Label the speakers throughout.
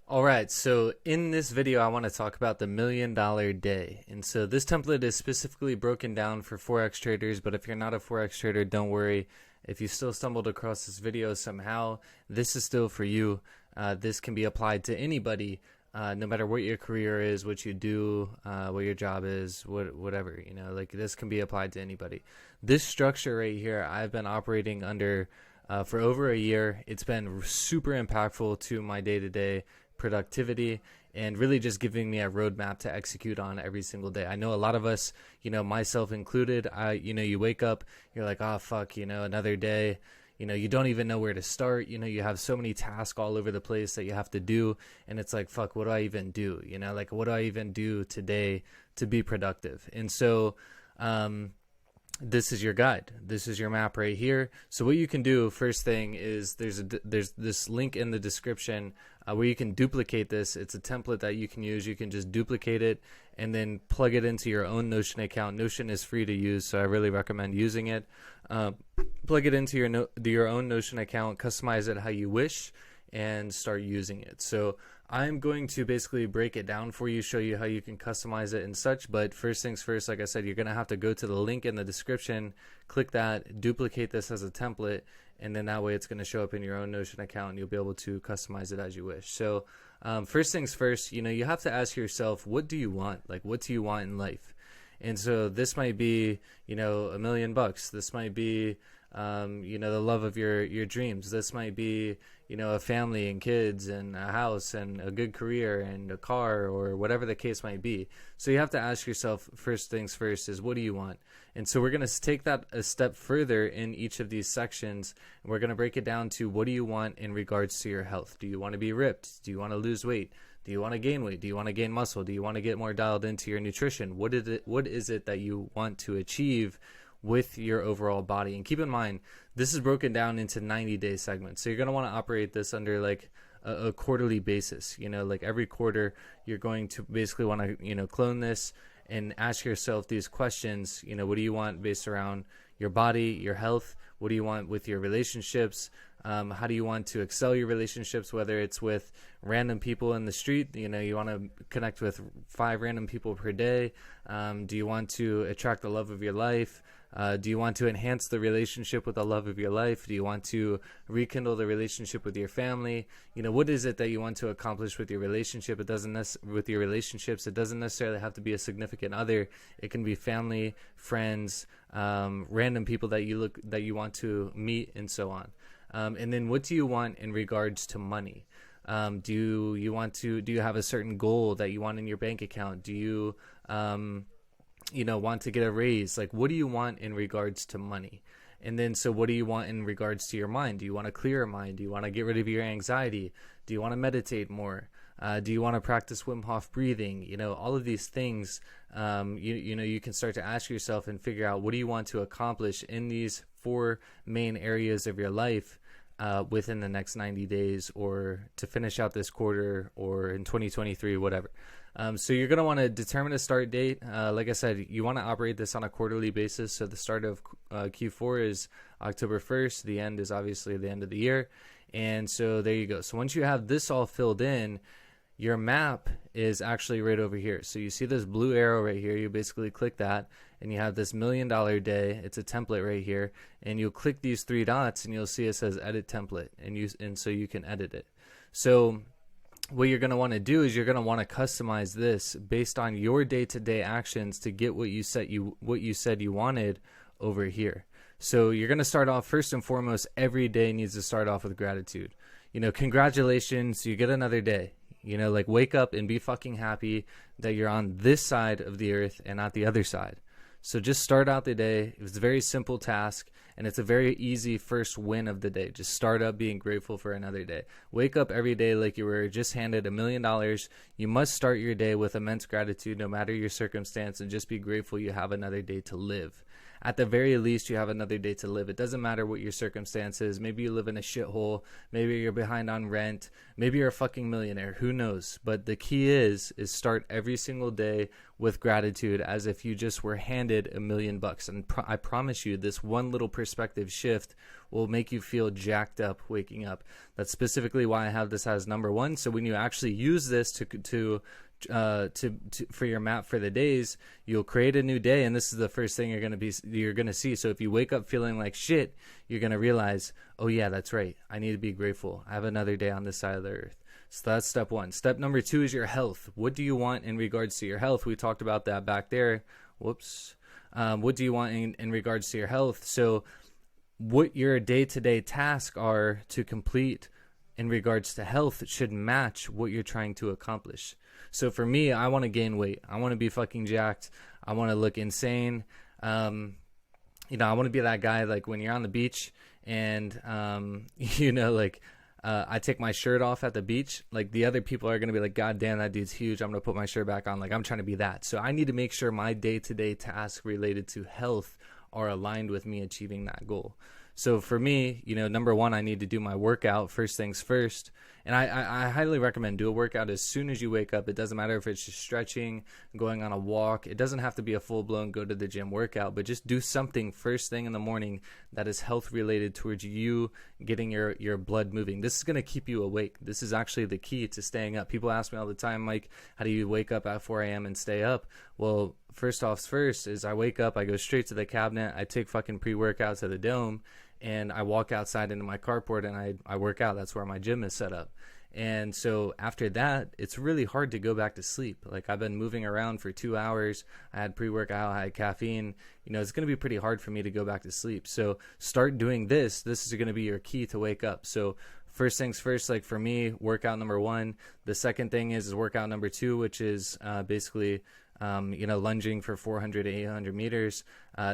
Speaker 1: All right, so in this video, I want to talk about the $1,000,000 day. And so this template is specifically broken down for Forex traders, but if you're not a Forex trader, don't worry. If you still stumbled across this video somehow, this is still for you. This can be applied to anybody, no matter what your career is, what you do, what your job is, whatever, like this can be applied to anybody. This structure right here, I've been operating under for over a year. It's been super impactful to my day-to-day productivity and really just giving me a roadmap to execute on every single day. I know a lot of us, myself included, you wake up, you're like, oh, fuck, another day. You don't even know where to start. You have so many tasks all over the place that you have to do. And it's like, fuck, what do I even do? Like, what do I even do today to be productive? And so, this is your guide. This is your map right here. So what you can do first thing is there's this link in the description where you can duplicate this. It's a template that you can use. You can just duplicate it and then plug it into your own Notion account. Notion is free to use, so I really recommend using it. Plug it into your own Notion account, customize it how you wish, and start using it. So I'm going to basically break it down for you, show you how you can customize it and such. But first things first, like I said, you're going to have to go to the link in the description, click that, duplicate this as a template, and then that way it's going to show up in your own Notion account and you'll be able to customize it as you wish. So first things first, you have to ask yourself, what do you want? Like, what do you want in life? And so this might be, $1,000,000. This might be, the love of your dreams. This might be, a family and kids and a house and a good career and a car or whatever the case might be. So you have to ask yourself, first things first is, what do you want? And so we're going to take that a step further in each of these sections. And we're going to break it down to, what do you want in regards to your health? Do you want to be ripped? Do you want to lose weight? Do you want to gain weight? Do you want to gain muscle? Do you want to get more dialed into your nutrition? What is it that you want to achieve with your overall body? And keep in mind, this is broken down into 90-day segments. So you're going to want to operate this under like a quarterly basis. Like every quarter, you're going to basically want to, clone this and ask yourself these questions. What do you want based around your body, your health? What do you want with your relationships? How do you want to excel your relationships, whether it's with random people in the street? You want to connect with 5 random people per day. Do you want to attract the love of your life? Do you want to enhance the relationship with the love of your life? Do you want to rekindle the relationship with your family? What is it that you want to accomplish with your relationship? It doesn't necessarily have to be a significant other. It can be family, friends, random people that you want to meet, and so on. And then what do you want in regards to money? Do you have a certain goal that you want in your bank account? Do you, want to get a raise? Like, what do you want in regards to money? And then, so what do you want in regards to your mind? Do you want a clearer mind? Do you want to get rid of your anxiety? Do you want to meditate more? Do you want to practice Wim Hof breathing? All of these things, you can start to ask yourself and figure out, what do you want to accomplish in these 4 main areas of your life within the next 90 days, or to finish out this quarter, or in 2023, whatever. So you're going to want to determine a start date. Like I said, you want to operate this on a quarterly basis. So the start of Q4 is October 1st. The end is obviously the end of the year. And so there you go. So once you have this all filled in, your map is actually right over here. So you see this blue arrow right here. You basically click that and you have this $1,000,000 day. It's a template right here. And you'll click these 3 dots and you'll see it says edit template. And so you can edit it. So what you're going to want to do is you're going to want to customize this based on your day-to-day actions to get what you said you wanted over here. So you're going to start off, first and foremost, every day needs to start off with gratitude. Congratulations, you get another day. Like, wake up and be fucking happy that you're on this side of the earth and not the other side. So just start out the day. It's a very simple task, and it's a very easy first win of the day. Just start up being grateful for another day. Wake up every day like you were just handed $1,000,000. You must start your day with immense gratitude no matter your circumstance, and just be grateful you have another day to live. at the very least, you have another day to live. It doesn't matter what your circumstances. Maybe you live in a shithole. Maybe you're behind on rent. Maybe you're a fucking millionaire. Who knows? But the key is start every single day with gratitude, as if you just were handed $1 million. And I promise you, this one little perspective shift will make you feel jacked up waking up. That's specifically why I have this as number one. So when you actually use this for your map for the days, you'll create a new day, and this is the first thing you're gonna see. So if you wake up feeling like shit, you're gonna realize, oh yeah, that's right, I need to be grateful. I have another day on this side of the earth. So that's step one. Step number two is your health. What do you want in regards to your health? We talked about that back there. Whoops. What do you want in regards to your health? So what your day-to-day tasks are to complete in regards to health should match what you're trying to accomplish. So for me, I want to gain weight. I want to be fucking jacked. I want to look insane. I want to be that guy, like when you're on the beach and, I take my shirt off at the beach, like the other people are going to be like, God damn, that dude's huge. I'm going to put my shirt back on. Like I'm trying to be that. So I need to make sure my day-to-day tasks related to health are aligned with me achieving that goal. So for me, number one, I need to do my workout first things first. And I highly recommend do a workout as soon as you wake up. It doesn't matter if it's just stretching, going on a walk. It doesn't have to be a full-blown go to the gym workout, but just do something first thing in the morning that is health related towards you getting your blood moving. This is going to keep you awake. This is actually the key to staying up. People ask me all the time, Mike, how do you wake up at 4 a.m. and stay up? Well, first is I wake up, I go straight to the cabinet, I take fucking pre-workout to the dome, and I walk outside into my carport and I work out. That's where my gym is set up. And so after that, it's really hard to go back to sleep. Like I've been moving around for 2 hours. I had pre-workout, I had caffeine. It's going to be pretty hard for me to go back to sleep. So start doing this. This is going to be your key to wake up. So first things first, like for me, workout number one. The second thing is workout number two, which is basically lunging for 400 to 800 meters.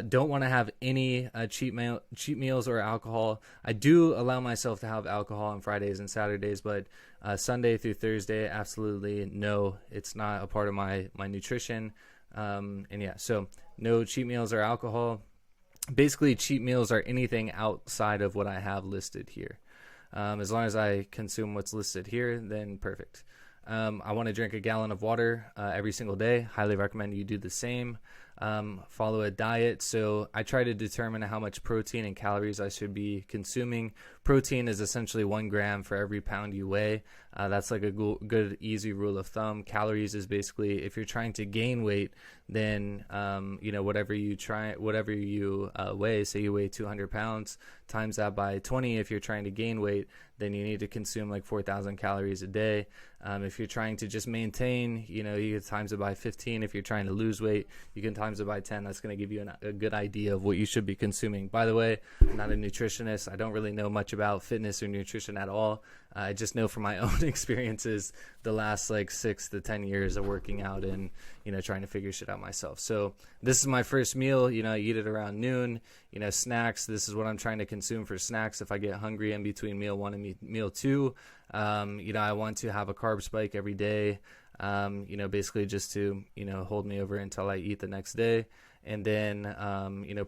Speaker 1: Don't want to have any cheat meals or alcohol. I do allow myself to have alcohol on Fridays and Saturdays, but Sunday through Thursday, absolutely no. It's not a part of my nutrition. So no cheat meals or alcohol. Basically, cheat meals are anything outside of what I have listed here. As long as I consume what's listed here, then perfect. I want to drink a gallon of water every single day. Highly recommend you do the same. Follow a diet. So I try to determine how much protein and calories I should be consuming. Protein is essentially 1 gram for every pound you weigh. That's like a good, easy rule of thumb. Calories is basically, if you're trying to gain weight, then, whatever you weigh, say you weigh 200 pounds, times that by 20. If you're trying to gain weight, then you need to consume like 4,000 calories a day. If you're trying to just maintain, you can times it by 15. If you're trying to lose weight, you can times it by 10. That's going to give you a good idea of what you should be consuming. By the way, I'm not a nutritionist. I don't really know much about fitness or nutrition at all. I just know from my own experiences the last like 6 to 10 years of working out and, trying to figure shit out myself. So this is my first meal. I eat it around noon. Snacks, this is what I'm trying to consume for snacks if I get hungry in between meal 1 and meal 2. I want to have a carb spike every day, basically just to, hold me over until I eat the next day. And then,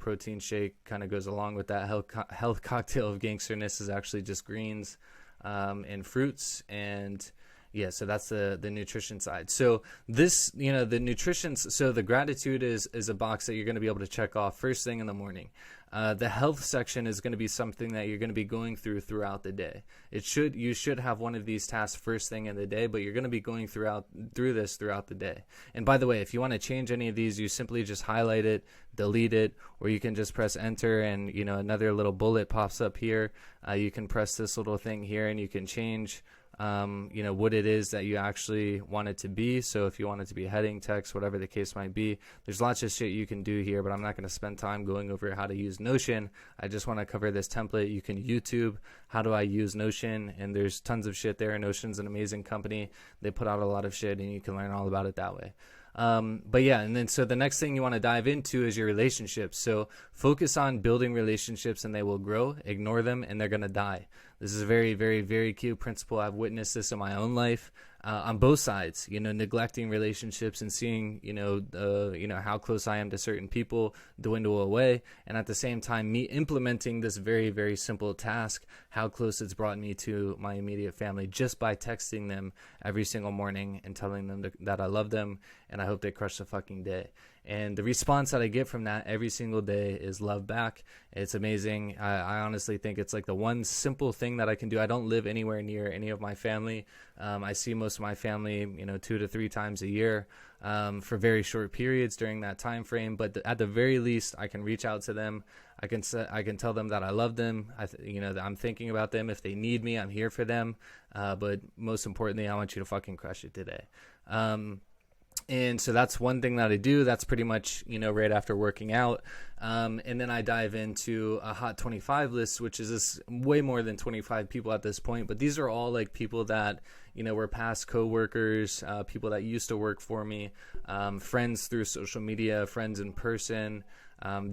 Speaker 1: protein shake kind of goes along with that. Health cocktail of gangsterness is actually just greens and fruits. And yeah, so that's the nutrition side. So this, the nutrition, so the gratitude is a box that you're going to be able to check off first thing in the morning. The health section is going to be something that you're going to be going throughout the day. You should have one of these tasks first thing in the day, but you're going to be going through this throughout the day. And by the way, if you want to change any of these, you simply just highlight it, delete it, or you can just press enter and, another little bullet pops up here. You can press this little thing here and you can change what it is that you actually want it to be. So if you want it to be heading, text, whatever the case might be, there's lots of shit you can do here, but I'm not going to spend time going over how to use Notion. I just want to cover this template. You can YouTube how do I use Notion, and there's tons of shit there. Notion's an amazing company. They put out a lot of shit and you can learn all about it that way. But yeah, and then so the next thing you want to dive into is your relationships. So focus on building relationships and they will grow. Ignore them and they're going to die. This is a very, very, very key principle. I've witnessed this in my own life. on both sides, neglecting relationships and seeing, how close I am to certain people dwindle away. And at the same time, me implementing this very, very simple task, how close it's brought me to my immediate family just by texting them every single morning and telling them that I love them and I hope they crush the fucking day. And the response that I get from that every single day is love back. It's amazing. I honestly think it's like the one simple thing that I can do. I don't live anywhere near any of my family. I see most of my family, 2 to 3 times a year for very short periods during that time frame. But at the very least, I can reach out to them. I can tell them that I love them. That I'm thinking about them. If they need me, I'm here for them. But most importantly, I want you to fucking crush it today. And so that's one thing that I do. That's pretty much, right after working out. And then I dive into a Hot 25 list, which is this way more than 25 people at this point. But these are all like people that, were past coworkers, people that used to work for me, friends through social media, friends in person,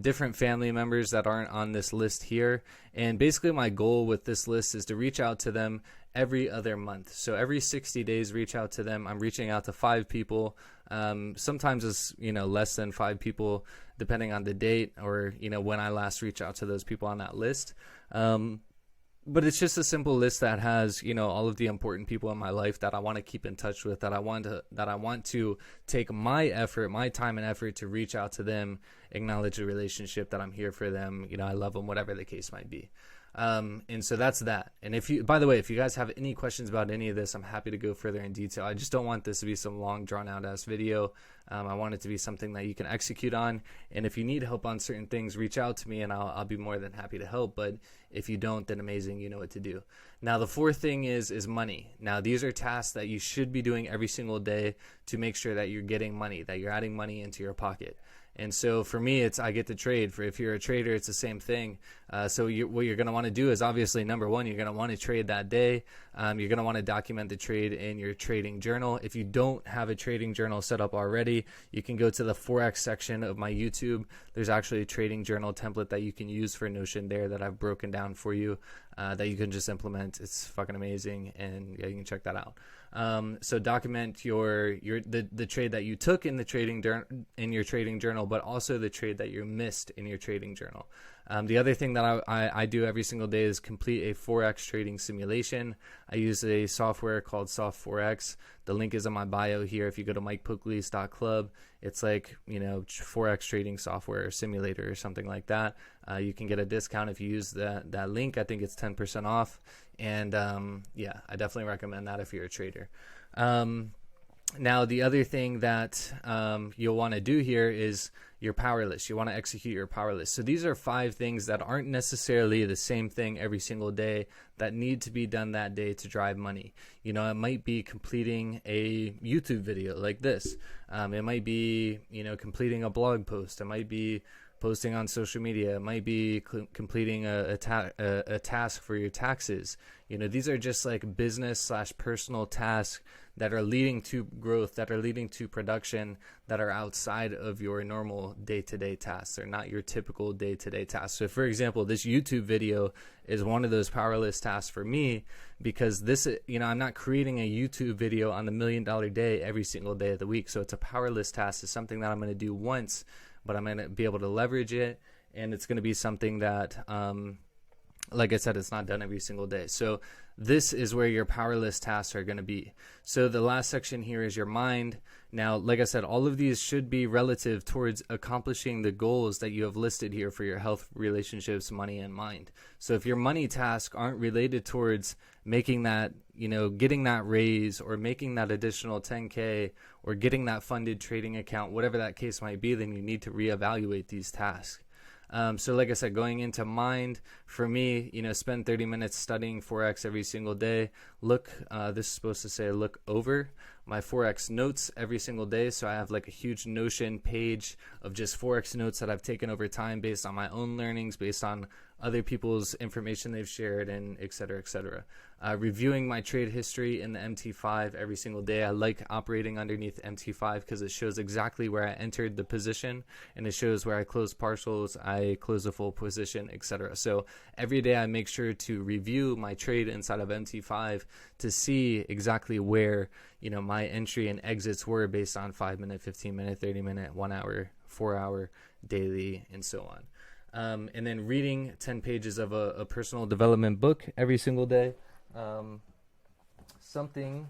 Speaker 1: different family members that aren't on this list here. And basically my goal with this list is to reach out to them every other month. So every 60 days, reach out to them. I'm reaching out to 5 people. Sometimes it's, less than 5 people, depending on the date or, when I last reach out to those people on that list. But it's just a simple list that has, all of the important people in my life that I want to keep in touch with, that I want to take my effort, my time and effort to reach out to them, acknowledge the relationship, that I'm here for them, I love them, whatever the case might be. And so that's that. And by the way, if you guys have any questions about any of this, I'm happy to go further in detail. I just don't want this to be some long drawn out ass video. I want it to be something that you can execute on. And if you need help on certain things, reach out to me and I'll be more than happy to help. But if you don't, then amazing, you know what to do. Now, the fourth thing is money. Now, these are tasks that you should be doing every single day to make sure that you're getting money, that you're adding money into your pocket. And so for me, I get to trade. If you're a trader, it's the same thing. So what you're going to want to do is obviously, number one, you're going to want to trade that day. You're going to want to document the trade in your trading journal. If you don't have a trading journal set up already, you can go to the Forex section of my YouTube. There's actually a trading journal template that you can use for Notion there that I've broken down for you, that you can just implement. It's fucking amazing, and yeah, you can check that out. So document the trade that you took in your trading journal, but also the trade that you missed in your trading journal. The other thing that I do every single day is complete a Forex trading simulation. I use a software called Soft Forex. The link is in my bio here. If you go to mikepoklis.club, it's like, Forex trading software or simulator or something like that. You can get a discount if you use that link. I think it's 10% off. And yeah, I definitely recommend that if you're a trader. Now, the other thing that you'll want to do here is your power list. You want to execute your power list. So these are 5 things that aren't necessarily the same thing every single day that need to be done that day to drive money. It might be completing a YouTube video like this. It might be, completing a blog post. It might be posting on social media. It might be completing a task for your taxes. These are just like business/personal tasks that are leading to growth, that are leading to production, that are outside of your normal day-to-day tasks. They're not your typical day-to-day tasks. So for example, this YouTube video is one of those power list tasks for me, because this, I'm not creating a YouTube video on the $1 million day every single day of the week. So it's a power list task. It's something that I'm going to do once, but I'm going to be able to leverage it. And it's going to be something that, like I said, it's not done every single day. So this is where your power list tasks are going to be. So the last section here is your mind. Now, like I said, all of these should be relative towards accomplishing the goals that you have listed here for your health, relationships, money, and mind. So if your money tasks aren't related towards making that, getting that raise or making that additional 10K or getting that funded trading account, whatever that case might be, then you need to reevaluate these tasks. So like I said, going into mind, for me, spend 30 minutes studying Forex every single day. This is supposed to say look over my Forex notes every single day. So I have like a huge Notion page of just Forex notes that I've taken over time based on my own learnings, based on other people's information they've shared, and et cetera, et cetera. Reviewing my trade history in the MT5 every single day. I like operating underneath MT5 because it shows exactly where I entered the position, and it shows where I closed partials, I close a full position, etc. So every day I make sure to review my trade inside of MT5 to see exactly where, my entry and exits were based on 5-minute, 15-minute, 30-minute, 1 hour, 4 hour, daily, and so on. And then reading 10 pages of a personal development book every single day. Something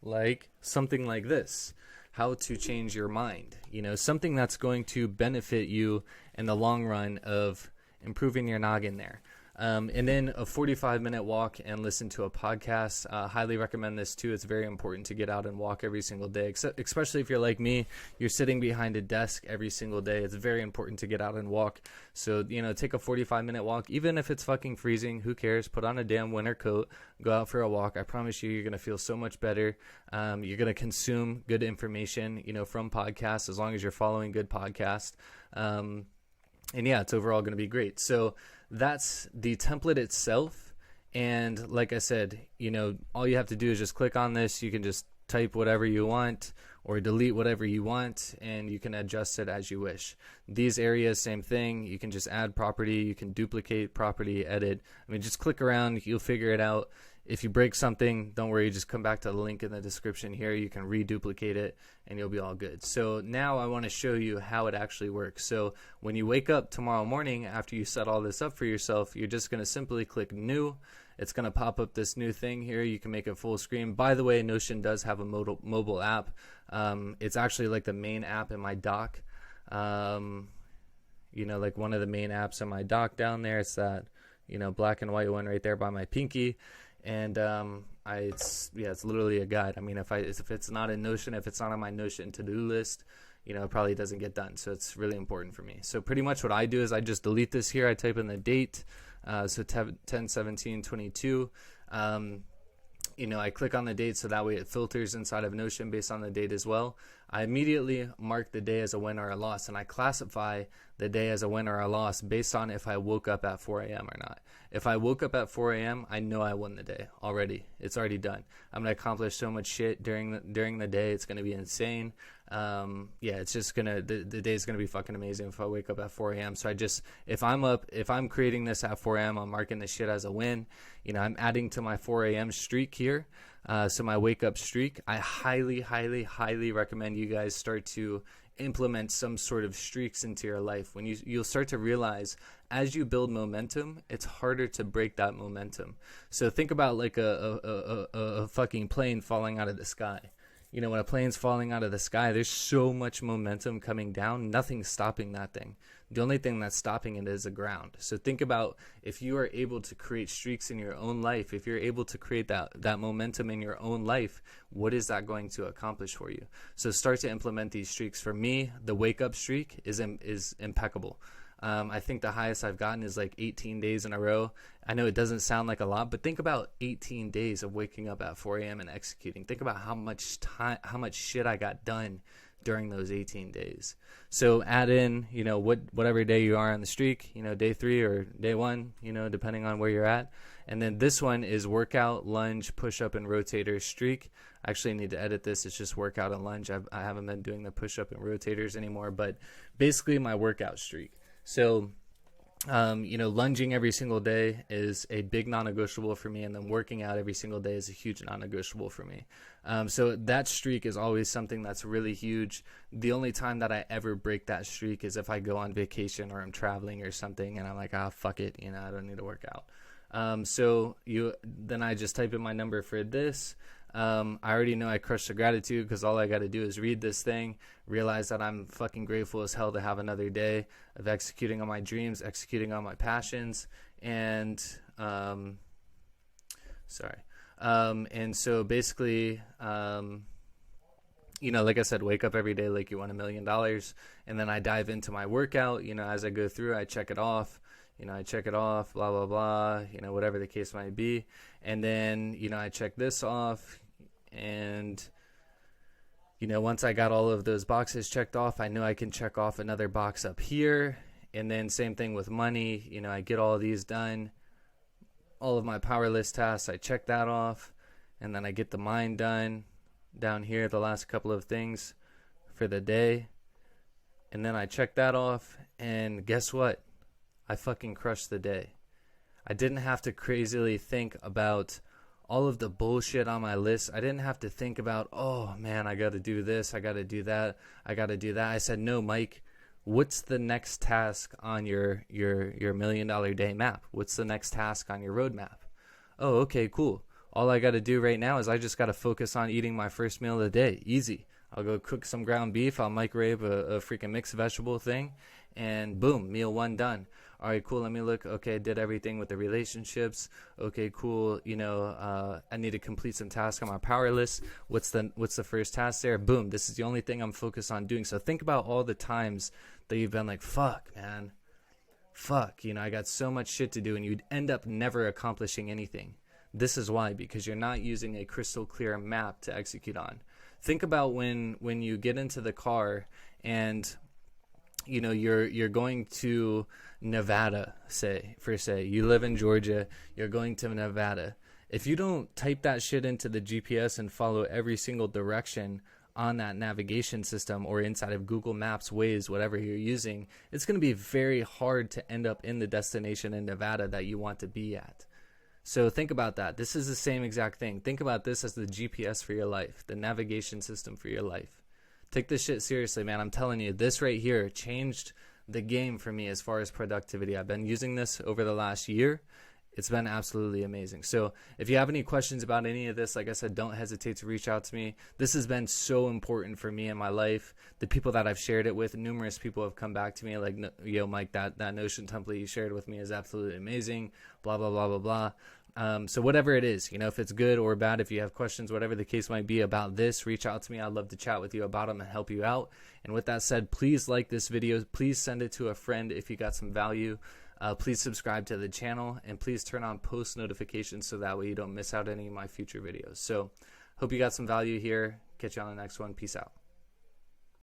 Speaker 1: like this. How to change your mind. Something that's going to benefit you in the long run of improving your noggin there. And then a 45-minute walk and listen to a podcast. Highly recommend this too. It's very important to get out and walk every single day, especially if you're like me, you're sitting behind a desk every single day. It's very important to get out and walk. So, take a 45-minute walk, even if it's fucking freezing, who cares? Put on a damn winter coat, go out for a walk. I promise you're going to feel so much better. You're going to consume good information, from podcasts, as long as you're following good podcasts. And yeah, it's overall going to be great. So that's the template itself. And like I said, all you have to do is just click on this. You can just type whatever you want or delete whatever you want, and you can adjust it as you wish. These areas, same thing. You can just add property. You can duplicate property, edit. Just click around. You'll figure it out. If you break something, don't worry, just come back to the link in the description here. You can reduplicate it and you'll be all good. So now I want to show you how it actually works. So when you wake up tomorrow morning, after you set all this up for yourself, you're just going to simply click new. It's going to pop up this new thing here. You can make it full screen. By the way, Notion does have a mobile app. It's actually like the main app in my dock. Like one of the main apps in my dock down there. It's that, black and white one right there by my pinky. And it's literally a guide. If it's not in Notion, if it's not on my Notion to-do list, it probably doesn't get done. So it's really important for me. So pretty much what I do is I just delete this here. I type in the date, so 10/17/22. I click on the date so that way it filters inside of Notion based on the date as well. I immediately mark the day as a win or a loss, and I classify the day as a win or a loss based on if I woke up at 4 a.m. or not. If I woke up at 4 a.m., I know I won the day already. It's already done. I'm going to accomplish so much shit during the day. It's going to be insane. It's just the day's going to be fucking amazing if I wake up at 4 a.m. So if I'm creating this at 4 a.m., I'm marking this shit as a win. I'm adding to my 4 a.m. streak here. So my wake up streak, I highly, highly, highly recommend you guys start to implement some sort of streaks into your life. When you'll start to realize as you build momentum, it's harder to break that momentum. So think about like a fucking plane falling out of the sky. When a plane's falling out of the sky, there's so much momentum coming down, nothing's stopping that thing. The only thing that's stopping it is the ground. So think about if you are able to create streaks in your own life, if you're able to create that momentum in your own life, what is that going to accomplish for you? So start to implement these streaks. For me, the wake up streak is impeccable. I think the highest I've gotten is like 18 days in a row. I know it doesn't sound like a lot, but think about 18 days of waking up at 4 a.m. and executing. Think about how much shit I got done during those 18 days. So add in, whatever day you are on the streak, day 3 or day 1, depending on where you're at. And then this one is workout, lunge, push-up, and rotator streak. I actually need to edit this. It's just workout and lunge. I haven't been doing the push-up and rotators anymore, but basically my workout streak. So, lunging every single day is a big non-negotiable for me, and then working out every single day is a huge non-negotiable for me. So that streak is always something that's really huge. The only time that I ever break that streak is if I go on vacation or I'm traveling or something, and I'm like, fuck it, I don't need to work out. Then I just type in my number for this. I already know I crushed the gratitude because all I got to do is read this thing, realize that I'm fucking grateful as hell to have another day of executing on my dreams, executing on my passions, and and so basically, like I said, wake up every day like you won $1 million, and then I dive into my workout. As I go through, I check it off. I check it off, blah, blah, blah, whatever the case might be. And then, I check this off. And, once I got all of those boxes checked off, I know I can check off another box up here. And then same thing with money. I get all of these done. All of my power list tasks, I check that off. And then I get the mind done down here, the last couple of things for the day. And then I check that off. And guess what? I fucking crushed the day. I didn't have to crazily think about all of the bullshit on my list. I didn't have to think about, oh man, I got to do this, I got to do that, I got to do that. I said, no, Mike, what's the next task on your $1 million day map? What's the next task on your roadmap? Oh, okay, cool. All I got to do right now is I just got to focus on eating my first meal of the day. Easy. I'll go cook some ground beef. I'll microwave a freaking mixed vegetable thing, and boom, meal one done. All right, cool. Let me look. Okay, did everything with the relationships. Okay, cool. I need to complete some tasks on my power list. What's the first task there? Boom. This is the only thing I'm focused on doing. So think about all the times that you've been like, fuck, man. Fuck, I got so much shit to do, and you'd end up never accomplishing anything. This is why, because you're not using a crystal clear map to execute on. Think about when you get into the car and you're going to Nevada, say you live in Georgia, you're going to Nevada. If you don't type that shit into the GPS and follow every single direction on that navigation system or inside of Google Maps, Waze, whatever you're using, it's going to be very hard to end up in the destination in Nevada that you want to be at. So think about that. This is the same exact thing. Think about this as the GPS for your life, the navigation system for your life. Take this shit seriously, man. I'm telling you, this right here changed the game for me as far as productivity. I've been using this over the last year. It's been absolutely amazing. So if you have any questions about any of this, like I said, don't hesitate to reach out to me. This has been so important for me in my life. The people that I've shared it with, numerous people have come back to me like, yo, Mike, that Notion template you shared with me is absolutely amazing, blah, blah, blah, blah, blah. So whatever it is, if it's good or bad, if you have questions, whatever the case might be about this, reach out to me. I'd love to chat with you about them and help you out. And with that said, please like this video. Please send it to a friend if you got some value. Please subscribe to the channel, and please turn on post notifications so that way you don't miss out any of my future videos. So hope you got some value here. Catch you on the next one. Peace out.